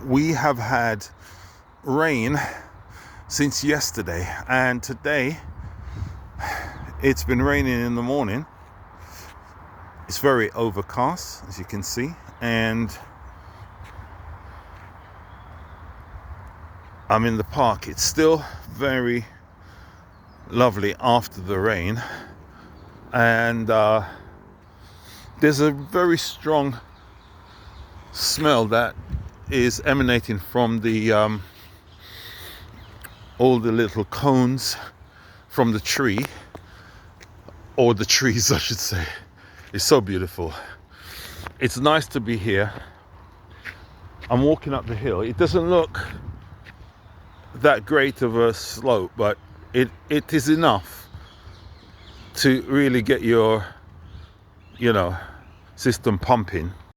we have had rain since yesterday, and today it's been raining in the morning. It's very overcast, as you can see, and I'm in the park. It's still very lovely after the rain, and there's a very strong smell that is emanating from the all the little cones from the tree, or the trees I should say. It's so beautiful. It's nice to be here. I'm walking up the hill. It doesn't look that great of a slope, but it is enough to really get your system pumping.